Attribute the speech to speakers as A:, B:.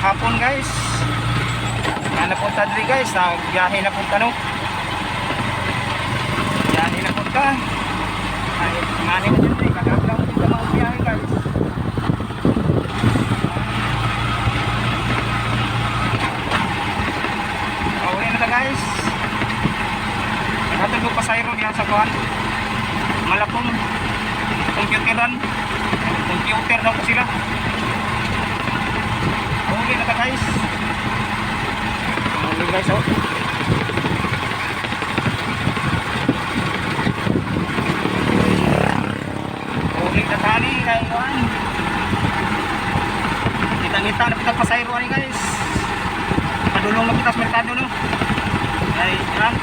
A: hapon guys. Yan na punta dali guys. Biyahe na punta no. Biyahe na punta. Ay, mani na dito. Kagablang punta mga biyahe guys. Okay na guys. Natag ko pasayro diyan sa kuhan. Malapong computeran. Computer daw ko sila. Okay na guys. Okay guys oh. Okay na tani kaiwan. Kita-kita na kita pasayro ani guys. Padulong na kita sa merkado no. Ay, yan.